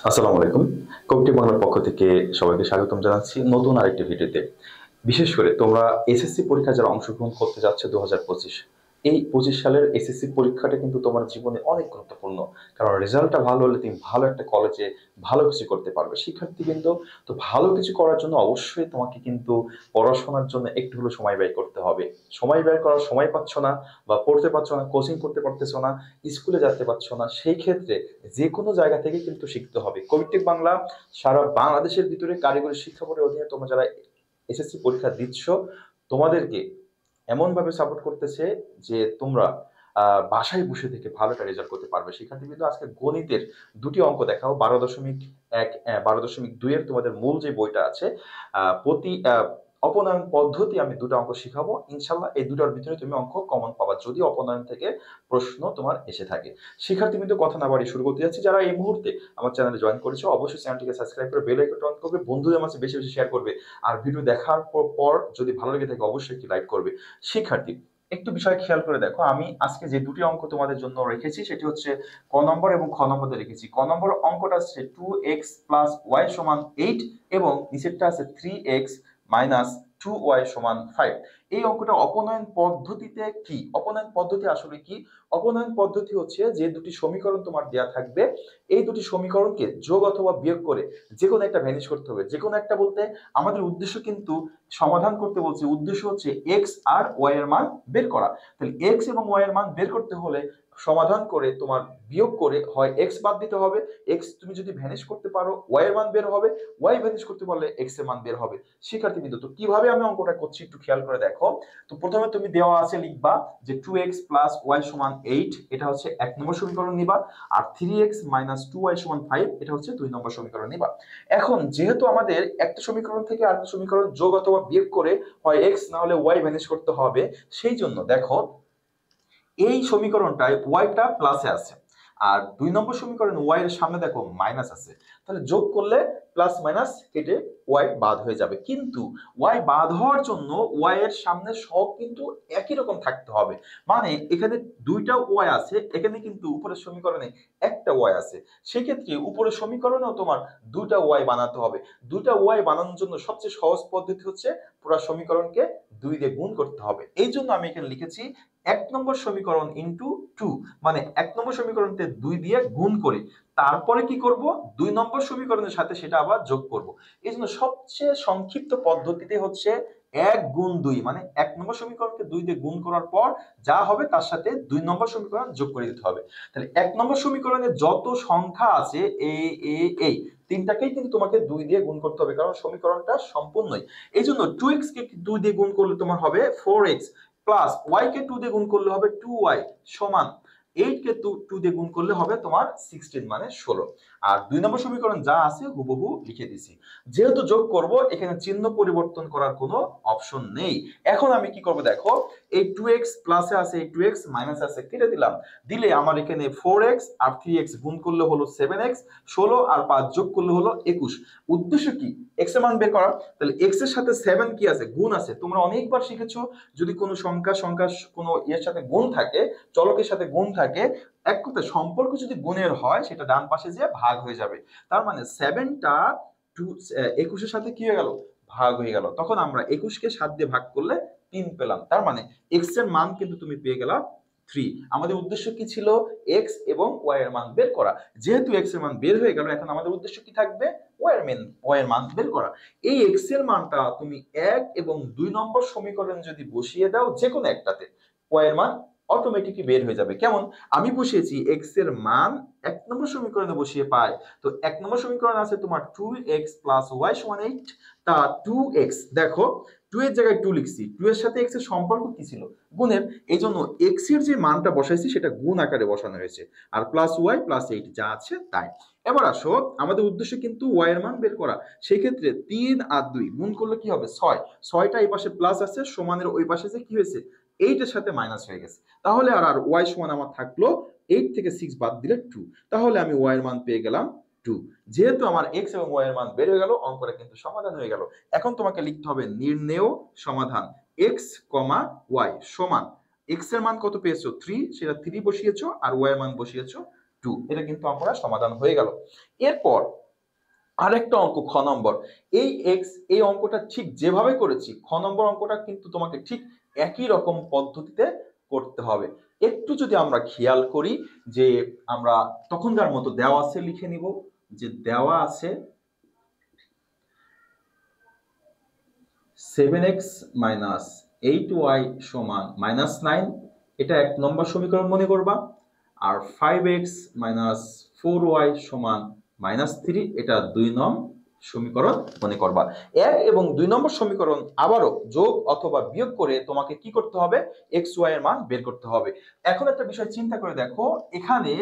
আসসালামু আলাইকুম। কমিটি বাংলার পক্ষ থেকে সবাইকে স্বাগতম জানাচ্ছি নতুন আরেকটি ভিডিওতে। বিশেষ করে তোমরা এসএসসি পরীক্ষায় যারা অংশগ্রহণ করতে যাচ্ছ 2025, এই 25 সালের এসএসসি পরীক্ষাটা কিন্তু তোমার জীবনে অনেক গুরুত্বপূর্ণ। কারণ রেজাল্টটা ভালো হলে তুমি ভালো একটা কলেজে ভালো কিছু করতে পারবে। শিক্ষার্থী কিন্তু তো ভালো কিছু করার জন্য অবশ্যই তোমাকে কিন্তু পড়াশোনার জন্য একটু হলেও সময় ব্যয় করতে হবে। সময় ব্যয় করার সময় পাচ্ছ না, বা পড়তে পারছো না, কোচিং করতে পারতেছো না, স্কুলে যেতে পারছো না, সেই ক্ষেত্রে যে কোনো জায়গা থেকে কিন্তু শিখতে হবে। কবিটেক বাংলা সারা বাংলাদেশের ভিতরে কারিগরি শিক্ষা বোর্ডের অধীনে তোমরা যারা এসএসসি পরীক্ষা দিচ্ছ, তোমাদেরকে এমন ভাবে সাপোর্ট করতেছে যে তোমরা বাসায় বসে থেকে ভালো একটা রেজাল্ট করতে পারবে। শিক্ষার্থী কিন্তু আজকে গণিতের দুটি অঙ্ক দেখাও, 12.1 12.2 এর তোমাদের মূল যে বইটা আছে, প্রতি অপনয়ন পদ্ধতি আমি দুটো অঙ্ক শিখাবো ইনশাল্লাহ। এই দুটোর ভিতরে তুমি অঙ্ক কমন পাবা যদি অপনয়ন থেকে প্রশ্ন তোমার এসে থাকে। শিক্ষার্থী কিন্তু কথা না বাড়িয়ে শুরু করতে যাচ্ছি। যারা এই মুহূর্তে আমার চ্যানেলে জয়েন করেছো অবশ্যই চ্যানেলটিকে সাবস্ক্রাইব করে বেল আইকনটা অন করবে, বন্ধুদের মাঝে বেশি বেশি শেয়ার করবে। আর ভিডিও দেখার পর যদি ভালো লেগে থাকে অবশ্যই একটি লাইক করবে। শিক্ষার্থী, একটু বিষয় খেয়াল করে দেখো, আমি আজকে যে দুটি অঙ্ক তোমাদের জন্য রেখেছি সেটি হচ্ছে ক নম্বর এবং খ নম্বরে রেখেছি। ক নম্বর অঙ্কটা আছে 2x প্লাস ওয়াই সমান 8 এবং নিচেরটা আছে 3x মাইনাস 2y সমান 5। এই অঙ্কটা অপনয়ন পদ্ধতিতে কি? অপনয়ন পদ্ধতি আসলে কি? অপনয়ন পদ্ধতি হচ্ছে যে দুটি সমীকরণ তোমার দেয়া থাকবে, এই দুটি সমীকরণকে যোগ অথবা বিয়োগ করে যে কোনো একটা ভ্যানিশ করতে হবে। যে কোনো একটা বলতে আমাদের উদ্দেশ্য কিন্তু সমাধান করতে বলছে, উদ্দেশ্য হচ্ছে এক্স আর ওয়াই এর মান বের করা। তাহলে এক্স এবং ওয়াই এর মান বের করতে হলে সমাধান করে তোমার বিয়োগ করে হয় এক্স বাদ দিতে হবে, এক্স তুমি যদি ভ্যানিশ করতে পারো ওয়াই এর মান বের হবে, ওয়াই ভ্যানিশ করতে পারলে এক্স এর মান বের হবে। শিক্ষার্থী বিন্দু, তো কিভাবে আমি অঙ্কটা করছি একটু খেয়াল করে দেখো। তো প্রথমে তুমি দেওয়া আছে লিখবা যে 2x প্লাস ওয়াই সমান 8, এটা হচ্ছে 1 নম্বর সমীকরণ নিবা। আর 3x মাইনাস 2y সমান 5, এটা হচ্ছে 2 নম্বর সমীকরণ নিবা। এখন যেহেতু আমাদের একটা সমীকরণ থেকে আরেকটা সমীকরণ যোগ অথবা বিয়োগ করে হয় x না হলে y ভ্যানিশ করতে হবে, সেই জন্য দেখো এই সমীকরণটায় ওয়াইটা প্লাসে আছে, আর 2 নম্বর সমীকরণ ওয়াই এর সামনে দেখো মাইনাস আছে। তাহলে যোগ করলে প্লাস মাইনাস কেটে ওয়াই বাদ হয়ে যাবে, কিন্তু ওয়াই বাদ হওয়ার জন্য ওয়াই এর সামনে সব কিন্তু একই রকম থাকতে হবে। মানে এখানে দুইটা ওয়াই আছে, এখানে কিন্তু উপরের সমীকরণে একটা ওয়াই আছে, সেক্ষেত্রে উপরের সমীকরণেও তোমার দুইটা ওয়াই বানাতে হবে। দুইটা ওয়াই বানানোর জন্য সবচেয়ে সহজ পদ্ধতি হচ্ছে পুরো সমীকরণকে 2 দিয়ে গুণ করতে হবে। এই জন্য আমি এখানে লিখেছি 1 নম্বর সমীকরণ ইন্টু 2, মানে 1 নম্বর সমীকরণকে 2 দিয়ে গুণ করে তারপরে কি করব, 2 নম্বর সমীকরণের সাথে সেটা আবার যোগ করব। এই জন্য সবচেয়ে সংক্ষিপ্ত পদ্ধতিতে হচ্ছে 1 গুণ 2, মানে 1 নম্বর সমীকরণকে 2 দিয়ে গুণ করার পর যা হবে তার সাথে 2 নম্বর সমীকরণ যোগ করে দিতে হবে। তাহলে 1 নম্বর সমীকরণে যত সংখ্যা আছে এই তিনটাকেই কিন্তু তোমাকে 2 দিয়ে গুণ করতে হবে, কারণ সমীকরণটা সম্পূর্ণই। এই জন্য 2x কে 2 দিয়ে গুণ করলে তোমার হবে 4x, প্লাস y কে 2 দিয়ে গুণ করলে হবে 2y সমান 8 কে 2 দিয়ে গুণ করলে হবে তোমার 16 মানে 16। আর 2 নম্বর সমীকরণ যা আছে হুবহু লিখে দিছি। যেহেতু যোগ করব এখানে চিহ্ন পরিবর্তন করার কোনো অপশন নেই। এখন আমি কি করব দেখো, এই 2x প্লাসে আছে, এই 2x মাইনাসে আছে, কেটে দিলাম। দিলে আমার এখানে 4x আর 3x গুণ করলে হলো 7x, 16 আর 5 যোগ করলে হলো 21। উদ্দেশ্য কি? x এর মান বের করা। তাহলে x এর সাথে 7 কি আছে? গুণ আছে। তোমরা অনেকবার শিখেছো যদি কোনো সংখ্যা কোনো এর সাথে গুণ থাকে, চলকের সাথে গুণ থাকে, এক কথায় সম্পর্ক যদি গুণের হয় সেটা ডান পাশে যে ভাগ হয়ে যাবে। তার মানে 7টা 21 এর সাথে কি হয়ে গেল? ভাগ হয়ে গেল। তখন আমরা 21 কে 7 দিয়ে ভাগ করলে 3 পেলাম। তার মানে x এর মান কিন্তু তুমি পেয়ে গেলা 3। আমাদের উদ্দেশ্য কি ছিল? x এবং y এর মান বের করা। যেহেতু x এর মান বের হয়ে গেল, এখন আমাদের উদ্দেশ্য কি থাকবে? y এর মান বের করা। এই x এর মানটা তুমি 1 এবং 2 নম্বর সমীকরণ যদি বসিয়ে দাও যে কোনো একটাতে, y এর মান অটোমেটিকলি বের হয়ে যাবে। কেমন? আমি বসিয়েছি x এর মান 1 নম্বর সমীকরণে বসিয়ে পাই। তো 1 নম্বর সমীকরণ আছে তোমার 2x প্লাস y সমান 8। তা 2x দেখো, 2 এর জায়গায় 2 লিখছি, 2 এর সাথে x এর সম্পর্ক কি ছিল? গুণের। এই জন্য x এর যে মানটা বসাইছি সেটা গুণ আকারে বসানো হয়েছে, আর প্লাস y প্লাস 8 যা আছে তাই। এবার আসো, আমাদের উদ্দেশ্য কিন্তু y এর মান বের করা। সেই ক্ষেত্রে 3 আর 2 গুণ করলে কি হবে? 6। 6টা এই পাশে প্লাস আছে, সমানের ওই পাশে যে কি হয়েছে? 8 এর সাথে মাইনাস হয়ে গেছে। তাহলে আর y সমান আমার থাকলো 8 থেকে 6 বাদ দিলে 2। তাহলে আমি y এর মান পেয়ে গেলাম 2। যেহেতু আমার x এবং y এর মান বের হয়ে গেল, অঙ্কটা কিন্তু সমাধান হয়ে গেল। এখন তোমাকে লিখতে হবে নির্ণেয় সমাধান। x, y সমান, x এর মান কত পেয়েছো? 3, সেটা 3 বসিয়েছো, আর y এর মান বসিয়েছো টু। এটা কিন্তু অঙ্কটা সমাধান হয়ে গেল। এরপর আরেকটা অঙ্ক খ নম্বর, এই এক্স, এই অঙ্কটা ঠিক যেভাবে করেছি খ নম্বর অঙ্কটা কিন্তু তোমাকে ঠিক একই রকম পদ্ধতিতে করতে হবে। একটু যদি আমরা খেয়াল করি যে আমরা তখনকার মতো দেওয়া আছে লিখে নিব, যে দেওয়া আছে 7x মাইনাস 8y সমান -9, এটা 1 নম্বর সমীকরণ মনে করবা। আর 5x মাইনাস 4y সমান -3, এটা 2 নং সমীকরণ মনে করবা। 1 এবং 2 নম্বর সমীকরণ আবারও যোগ অথবা বিয়োগ করে তোমাকে কি করতে হবে, x y এর মান বের করতে হবে। এখন একটা বিষয় চিন্তা করে দেখো, এখানে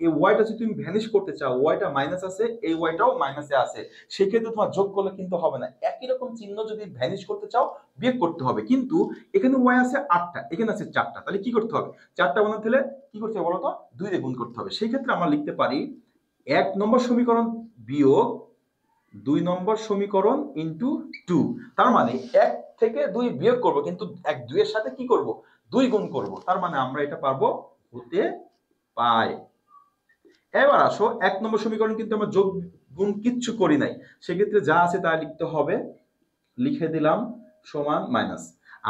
এই ওয়াইটা যদি তুমি ভ্যানিশ করতে চাও, ওয়াইটা মাইনাস আছে, এই ওয়াইটাও মাইনাসে আছে, সেক্ষেত্রে তোমার যোগ করলে কিন্তু হবে না। একই রকম চিহ্ন যদি ভ্যানিশ করতে চাও বিয়োগ করতে হবে। কিন্তু এখানে ওয়াই আছে 8টা, এখানে আছে 4টা, তাহলে কি করতে হবে, 4টা বানাতে হলে কি করতে হবে বলতো, 2 দিয়ে গুণ করতে হবে। সেই ক্ষেত্রে আমরা লিখতে পারি 1 নম্বর সমীকরণ বিয়োগ 2 নম্বর সমীকরণ ইন্টু 2। তার মানে 1 থেকে 2 বিয়োগ করব, কিন্তু 1 2 এর সাথে কি করব, 2 গুণ করব। তার মানে আমরা এটা পারবো হতে পায়। এবার আসো 1 নম্বর সমীকরণ কিন্তু আমরা যোগ গুণ কিচ্ছু করি নাই, সেক্ষেত্রে যা আছে তা লিখতে হবে, লিখে দিলাম সমান মাইনাস।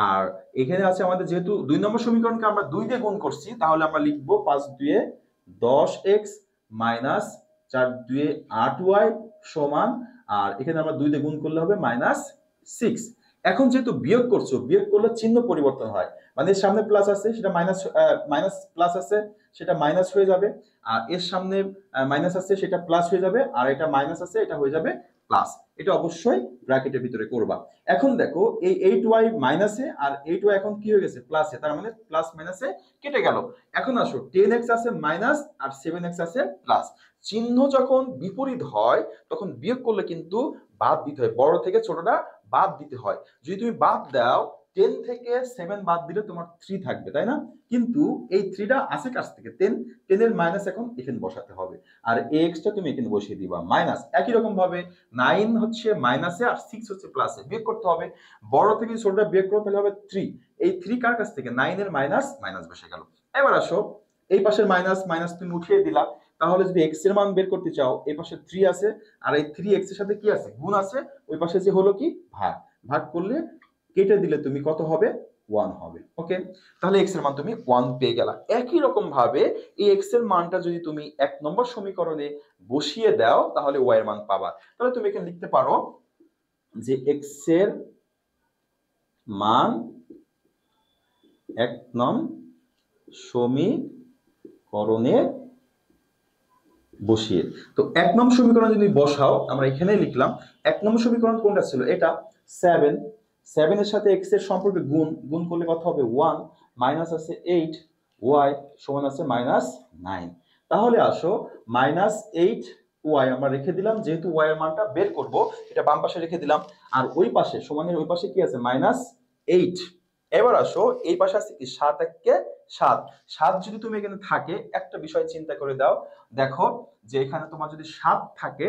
আর এখানে আছে আমাদের যেহেতু 2 নম্বর সমীকরণকে আমরা 2 দিয়ে গুণ করছি, তাহলে আমরা লিখবো 5 2 10x মাইনাস 4 2 8y সমান, আর এখানে আমরা 2 দিয়ে গুণ করলে হবে -6। এখন যেহেতু বিয়োগ করছো, বিয়োগ করলে চিহ্ন পরিবর্তন হয়, মানে এর সামনে প্লাস আছে সেটা মাইনাস প্লাস আছে সেটা মাইনাস হয়ে যাবে, আর এর সামনে মাইনাস আছে সেটা প্লাস হয়ে যাবে, আর এটা মাইনাস আছে এটা হয়ে যাবে প্লাস। এটা অবশ্যই ব্র্যাকেটের ভিতরে করবা। এখন দেখো এই 8y মাইনাসে আর 8y এখন কি হয়ে গেছে প্লাসে, তার মানে প্লাস মাইনাসে কেটে গেল। এখন আসো 10x আছে মাইনাস আর 7x আছে প্লাস। চিহ্ন যখন বিপরীত হয় তখন বিয়োগ করলে কিন্তু বাদ দিতে হয়, বড় থেকে ছোটটা বাদ দিতে হয়। যদি তুমি বাদ দাও 10 থেকে 7 বাদ দিলে তোমার 3 থাকবে, তাই না? কিন্তু এই 3টা আসে কাছ থেকে 10 এর মাইনাস এখন এখানে বসাতে হবে, আর x টা তুমি এখানে বসিয়ে দিবা মাইনাস। একই রকম ভাবে 9 হচ্ছে মাইনাসে আর 6 হচ্ছে প্লাসে, বিয়োগ করতে হবে। বড় থেকে ছোটটা বিয়োগ করতে তাহলে হবে 3। এই 3 কার কাছ থেকে, 9 এর মাইনাস, মাইনাস বসে গেল। এবার আসো এই পাশের মাইনাস মাইনাস তুমি উঠিয়ে দিলা, তাহলে যদি x এর মান বের করতে চাও, এই পাশে 3 আছে আর এই 3x এর সাথে কি আছে, গুণ আছে, ওই পাশে যে হলো কি ভাগ, ভাগ করলে কেটে দিলে তুমি কত হবে, 1 হবে। ওকে, তাহলে x এর মান তুমি 1 পেয়ে গেলা। একই রকম ভাবে এই x এর মানটা যদি তুমি 1 নম্বর সমীকরণে বসিয়ে দাও তাহলে y এর মান পাবা। তাহলে তুমি এখানে লিখতে পারো যে x এর মান 1 নং সমীকরণে বসিয়ে। তো 1 নম্বর সমীকরণ যদি বসাও, আমরা এখানে লিখলাম 1 নম্বর সমীকরণ কোনটা ছিল, এটা 7, 7 এর সাথে x এর সম্পর্কে গুণ, গুণ করলে কত হবে 1, মাইনাস আছে 8, y সমান আছে -9। তাহলে আসো -8y আমরা রেখে দিলাম, যেহেতু y এর মানটা বের করব, এটা বাম পাশে রেখে দিলাম। আর ওই পাশে সমানের ওই পাশে কি আছে, -8। এবার আসো এই পাশে আছে কি 7 1 7, 7 যদি তুমি এখানে থাকে, একটা বিষয় চিন্তা করে দাও, দেখো যে এখানে তোমার যদি 7 থাকে,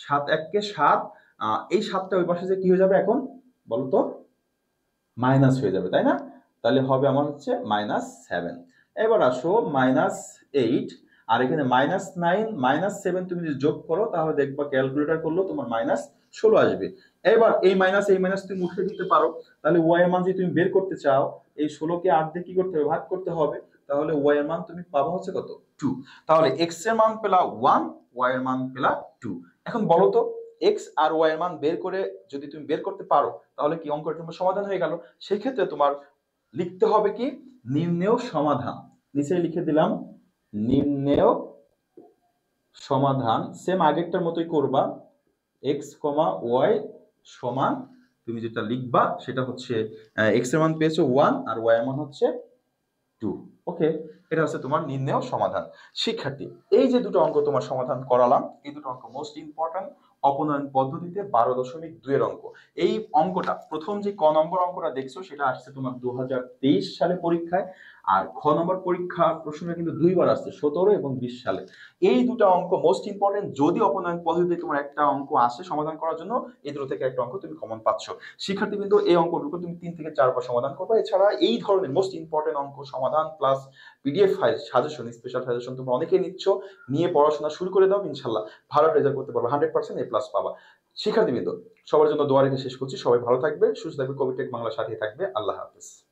7 1 7, এই 7টা ওই পাশে যে কি হয়ে যাবে এখন বলতো, মাইনাস হয়ে যাবে, তাই না? তাহলে হবে আমার হচ্ছে -7। এবার আসো -8 আর এখানে -9 -7 তুমি যদি যোগ করো তাহলে দেখবা ক্যালকুলেটর করলেও তোমার -16 আসবে। এবার এই মাইনাস এই মাইনাস তুমি উঠিয়ে দিতে পারো, তাহলে y এর মান যদি তুমি বের করতে চাও, এই 16 কে 8 দিয়ে কি করতে হবে, ভাগ করতে হবে, তাহলে y এর মান তুমি পাবা হচ্ছে কত, 2। তাহলে x এর মান পেলা 1, y এর মান পেলা 2। এখন বলো তো x আর y এর মান বের করে যদি তুমি বের করতে পারো তাহলে কি অঙ্কটা তোমার সমাধান হয়ে গেল। সেই ক্ষেত্রে তোমার লিখতে হবে কি, নির্ণেয় সমাধান, নিচে লিখে দিলাম নির্ণেয় সমাধান। সেম আগেরটার মতোই করবা, x, y সমান, তুমি যেটা লিখবা সেটা হচ্ছে x এর মান পেয়েছো 1 আর y এর মান হচ্ছে 2। ওকে, এটা হচ্ছে তোমার নির্ণেয় সমাধান। শিক্ষার্থী, এই যে দুটো অঙ্ক তোমার সমাধান করালাম, এই দুটো অঙ্ক মোস্ট ইম্পর্টেন্ট অপনয়ন পদ্ধতিতে 12.2 এর অঙ্ক। এই অঙ্কটা প্রথম যে ক নম্বর অঙ্কটা দেখছো সেটা আসছে তোমার 2023 সালে পরীক্ষায়, আর খ নম্বর পরীক্ষা প্রশ্নটা কিন্তু দুইবার আসছে 17 এবং 20 সালে। এই দুটো অঙ্ক মোস্ট ইম্পর্টেন্ট, যদি অপনয়ন পদ্ধতিতে তোমার একটা অঙ্ক আসে সমাধান করার জন্য, এই দুটো থেকে একটা অঙ্ক তুমি কমন পাচ্ছ। শিক্ষার্থী কিন্তু এই অঙ্কটুকু তুমি 3 থেকে 4 বার সমাধান করবে। এছাড়া এই ধরনের মোস্ট ইম্পর্টেন্ট অঙ্ক সমাধান plus PDF file suggestion, special suggestion তোমরা অনেকেই নিচ্ছ, নিয়ে পড়াশোনা শুরু করে দাও, ইনশাল্লাহ ভালো রেজাল্ট করতে পারবে, 100% A+ পাবা। শিক্ষার্থীবৃন্দ, সবার জন্য দোয়া রেখে শেষ করছি। সবাই ভালো থাকবে, সুস্থ থাকবে, কবিটেক বাংলা সাথে থাকবে। আল্লাহ হাফেজ।